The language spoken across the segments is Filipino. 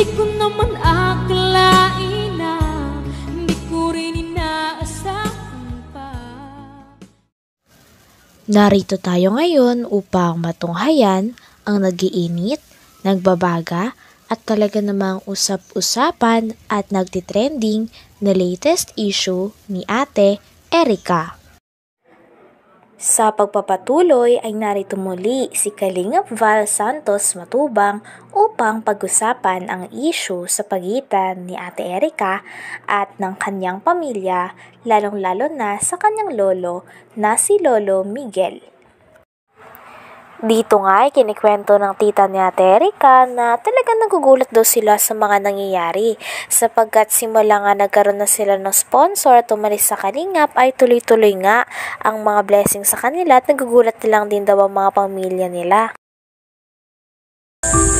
Di ko naman akalain na hindi ko rin inaasahan pa. Narito tayo ngayon upang matunghayan ang nagiinit, nagbabaga at talaga namang usap-usapan at nagtitrending na latest issue ni Ate Erica. Sa pagpapatuloy ay narito muli si Kalingap Val Santos Matubang upang pag-usapan ang issue sa pagitan ni Ate Erica at ng kanyang pamilya, lalong-lalo na sa kanyang lolo na si Lolo Miguel. Dito nga ay kinikwento ng tita ni Ate Erica na talagang nagugulat daw sila sa mga nangyayari sapagkat simula nga nagkaroon na sila ng sponsor at umalis sa Kalingap ay tuloy-tuloy nga ang mga blessings sa kanila at nagugulat lang din daw ang mga pamilya nila.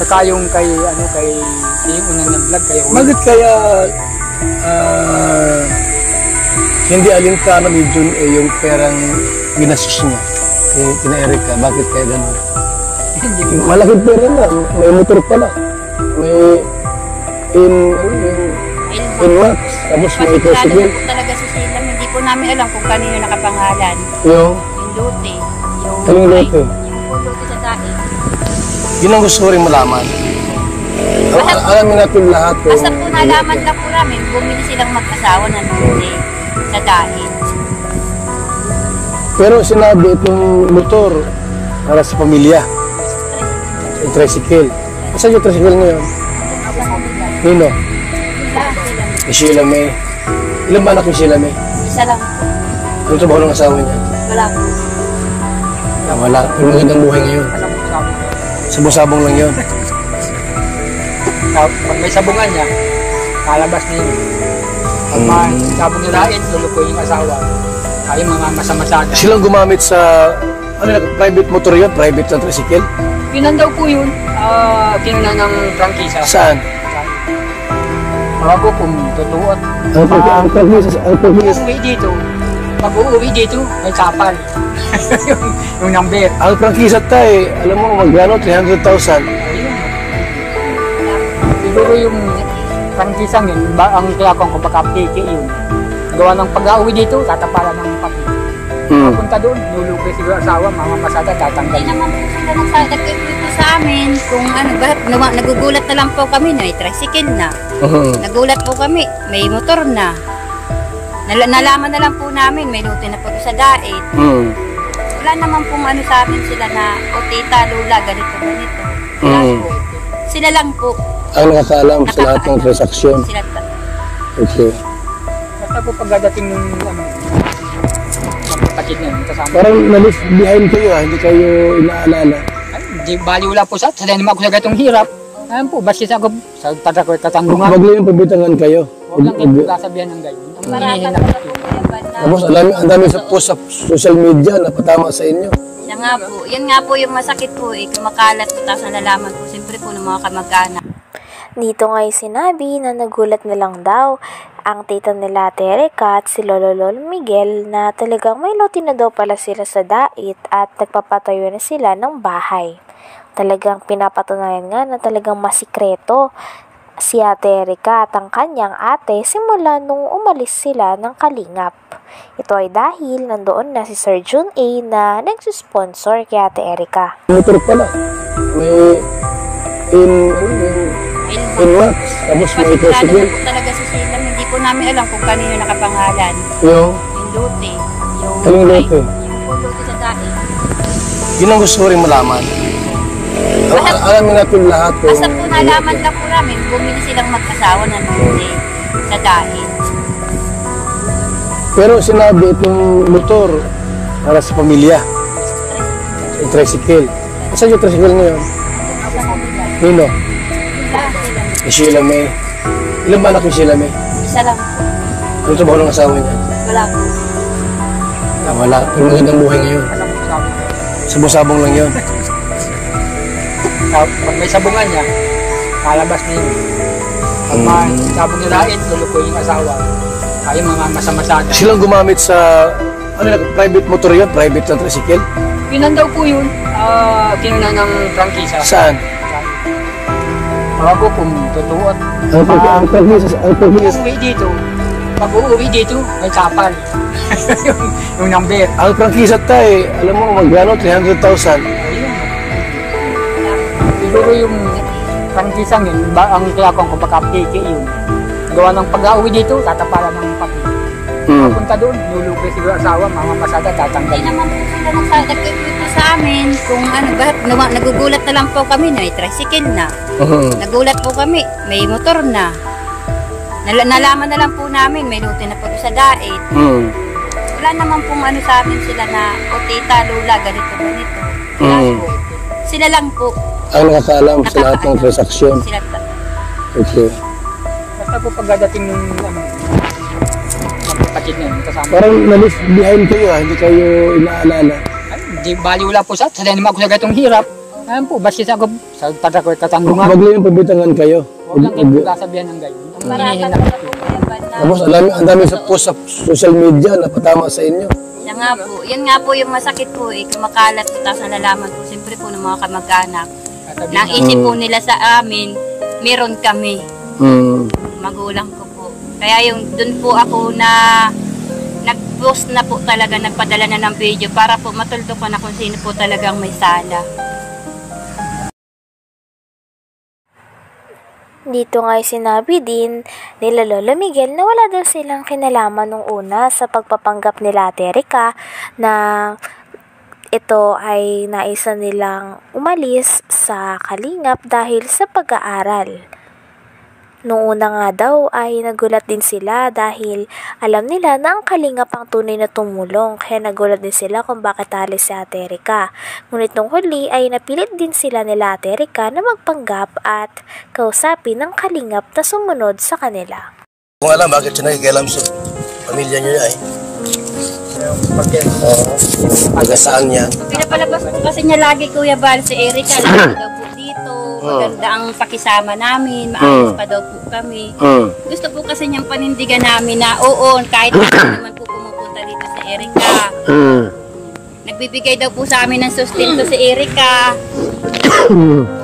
Saka yung kay yung unang nag-vlog kayo. Bakit kaya hindi alintana ni Jun yung perang ginastos niya? Kina Erica, bakit kaya gano'n? Malaking pera na, may motor pala, may in wax, tapos may tricycle. Po talaga si Silam, hindi po namin alam kung kanino nakapangalan. Yung lote, yung lote. Yung lote sa dahil. Yun ang gusto ko rin malaman. Alamin natin lahat. Basta po nalaman lang po namin, bumili silang mag-asawa ng lote sa dahil. Pero sinabi itong motor para sa pamilya. Yung tricycle. Saan yung tricycle ngayon? Nino? Si Sheila May. Ilan ba anak ni Sheila May? Isa lang. Ano trabaho ng asawa niya? Wala po. Wala. Pero magandang buhay ngayon. Sabong-sabong lang yun. Pag may sabungan niya, kalabas na yun. Pag may sabong niya lain, lulukoy yung asawa. Ay mga masamasaga. Silang gumamit sa private motor yun? Private na tricycle? Yun daw po yun. Kinunan ng prangkisa. Saan? Mga ko kung totoo at Ang prangkisa? uuwi dito. Pag uuwi dito, may kapal. yung number. Ang prangkisa tayo, alam mo magkano? 300,000. Siguro yung prangkisang yun, ang kaya kong pagka-piki yun. Gawa ng pag-uwi dito, tatapalan ng papel. Papunta doon, lulupin siguro asawa, mga masada, tatanggal. Hindi naman po sila nagsasagot sa amin kung ano, nagugulat na lang po kami na may tricycle na. Nagulat po kami, may motor na. Nalaman na lang po namin, may lote na po sa dait. Wala naman pong ano sa amin sila na, o tita, lula, ganito. Wala po. Sila lang po. Ang nakakaalam sa lahat ng transaksyon. Okay. Basta po pagdating ng kapatid niya, kasama. Parang na-leave behind kayo hindi kayo inaalala. Ay, di baliw lang po sa naman ako sa gatong hirap. Ayun po, basta sa ako, sa tada ko katanggungan. Huwag lang yung pabitangan kayo. Huwag lang kayo kasabihan ng gayon. Tapos ang dami sa post sa social media na patama sa inyo. Yan nga po yung masakit po, kumakalat po, tapos nalalaman po, siyempre po ng mga kamag-anak. Dito nga'y sinabi na nagulat na lang daw ang tita nila Ate Erica at si Lolo Miguel na talagang may lote na daw pala sila sa dait at nagpapatayo na sila ng bahay. Talagang pinapatunayan nga na talagang masikreto si Ate Erica at ang kanyang ate simula nung umalis sila ng Kalingap. Ito ay dahil nandoon na si Sir Jun A na nagsusponsor kay Ate Erica. Motor pala, may in wax, tapos may tricycle. Po talaga si Silam, hindi po namin alam kung kanino nakapangalan. Yung lote, anong lote? Yung lote sa dahil. Yun ang gusto ko rin malaman. Alamin natin lahat. Basta po nalaman lang po namin, bumili silang mag-asawa ng lote sa dahil. Pero sinabi itong motor para sa pamilya. Yung tricycle. Saan yung tricycle ngayon? Nino? Si Sheila May. Ilan ba anak ni Sheila May? Isa lang. Ano trabaho ng asawa niya? Wala po. Wala. Pero magandang buhay ngayon. Sabong-sabong lang yun. Pag may sabungan niya, kalabas na yun. Pag may sabong niya lain, lulukoy yung asawa. Ay mga masamasaga. Silang gumamit sa private motor yun? Private na tricycle? Yun daw po yun. Kinunan ng prangkisa. Saan? Bago kung totoo. Ang prangkisa, Uwi dito. Pag uuwi dito, may kapal. yung number. ang prangkisa tayo, alam mo, magkano, 300,000. Siguro yung prangkisang yun, ang kayakong kung baka piki yun. Gawa ng pag-uwi dito, tatapalan ng papel. Punta doon, nulugay siguro asawa, mga masada, tatanggal. Hindi naman po sila nagkikwento sa amin kung ano, bakit nagugulat na lang po kami na may tricycle na. Nagulat po kami, may motor na. Nalaman na lang po namin, may lote na po sa dait. Wala naman pong ano sa amin sila na, o tita, lola, ganito. Wala po. Sila lang po. Ang nakakaalam sa lahat ng transaksyon. Sila Okay. Basta po pagdating ng magkapatid na yun, kasama. Parang na-leave behind kayo, hindi kayo inaalala. Ay, di bali wala po sa naman ako sa gatong hirap. Ayun po, basta sa ako, sa patakoy katanggungan. Huwag lang yung pabitangan kayo. Huwag lang kayo kasabihan ng gayon. Ang hinihin na. Tapos ang dami sa post sa social media na patama sa inyo. Yan nga po. Yan nga po yung masakit po eh. Kumakalat po, tapos nalalaman po. Siyempre po ng mga kamag-anak. Nang isip po nila sa amin, meron kami. Magulang ko po. Kaya yung dun po ako na nag-post na po talaga, nagpadala na ng video para po matuldo ko na kung sino po talagang may sala. Dito nga ay sinabi din nila Lolo Miguel na wala daw silang kinalaman nung una sa pagpapanggap nila Ate Erica na ito ay naisa nilang umalis sa Kalingap dahil sa pag-aaral. Noong una nga daw ay nagulat din sila dahil alam nila na ang Kalingap ang tunay na tumulong, kaya nagulat din sila kung bakit alis si Ate Erica. Ngunit nung huli ay napilit din sila nila Ate Erica na magpanggap at kausapin ng Kalingap na sumunod sa kanila. Kung alam bakit siya nakikialam sa pamilya niyo ay pag-asaan niya. Pinapalabas po kasi niya lagi Kuya Bal si Erica. Lagi daw po dito. Maganda ang pakisama namin. Maayos pa daw po kami. Gusto po kasi niyang panindigan namin na oo, kahit naman po pumupunta dito si Erica. Nagbibigay daw po sa amin ng sustento si Erica.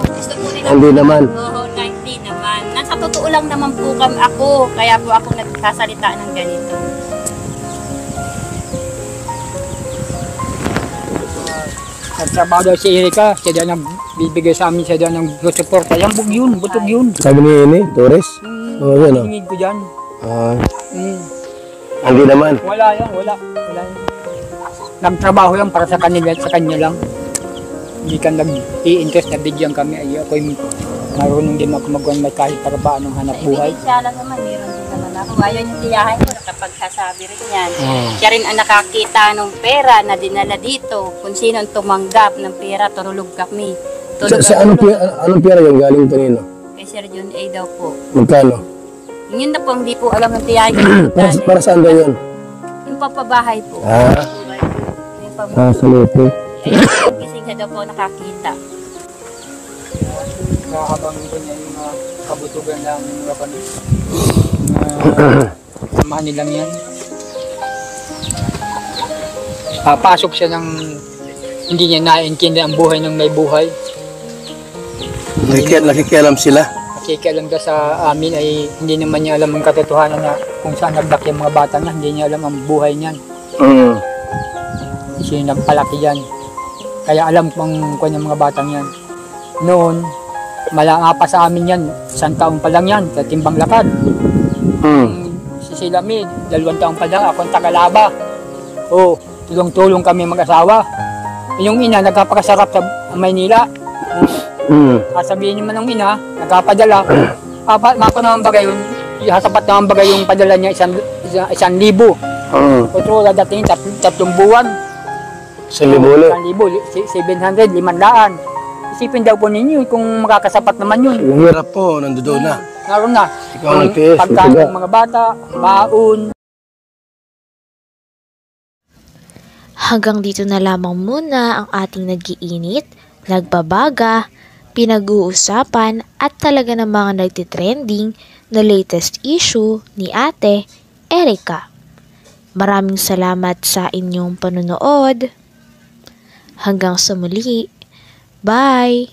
Gusto po nila. Hindi naman. Oo, hindi naman. Nasa totoo lang naman po kami ako. Kaya po ako nagsasalita ng ganito. Nagtrabaho daw si Erica, siya daw bibigay sa amin, siya daw ng suporta. Yan, butog yun. Sabi ni Ini, Torres? Oo, yan o. Hingid ko dyan. Hindi naman. Wala yan. Nagtrabaho yan para sa kanila at sa kanya lang. Hindi ka nag-i-interest na bigyan kami. Ay, ako'y marunong din ako magawa may kahit para ba anong hanap buhay. Siya lang naman, meron din naman ako. Ayaw yung tiyahin ko, nakapagsasabi rin yan. Siya rin ang nakakita ng pera na dinala dito. Kung sino ang tumanggap ng pera, turulog kami. Anong pera yung galing kanino? Kay Sir John A. daw po. Magkano? Yun na po, hindi po alam ng tiyahin ko. Para saan ba yun? Yung papabahay po. Yung Sa Lute. kasi siya daw po nakakita. Habang ganyan yung mga kabutugan ng mga panis. Samahan nilang yan. Pasok siya ng hindi niya naiintindihan ang buhay ng may buhay. Nakikialam sila. Nakikialam daw sa amin ay hindi naman niya alam ang katotohanan na kung saan nagdak yung mga bata niya. Hindi niya alam ang buhay niyan. Siya nagpalaki yan. Kaya alam kung yung mga batang yan. Noon, malanga pa sa amin yan. 1 taon pa lang yan, sa timbang lakad. Si Silami, 2 taon pa lang, ako ang tagalaba. Tulong-tulong kami mag-asawa. Yung ina, nagkapakasarap sa Maynila. Sabihin naman ng ina, nagkapadala. Mako naman bagay yun, hasapat naman bagay yung padala niya 1,000. Otro, dadatingin 3 buwan. 1,000 ulit. 700, 500. Isipin daw po ninyo kung makakasapat naman yun. Yung hirap po, nandoon na. Naroon na. Ikaw ang tiis, Pagkain ng mga bata, baon. Hanggang dito na lamang muna ang ating nag-iinit, nagbabaga, pinag-uusapan at talaga ng mga nagtitrending na latest issue ni Ate Erica. Maraming salamat sa inyong panonood. Hanggang sa muli. Bye!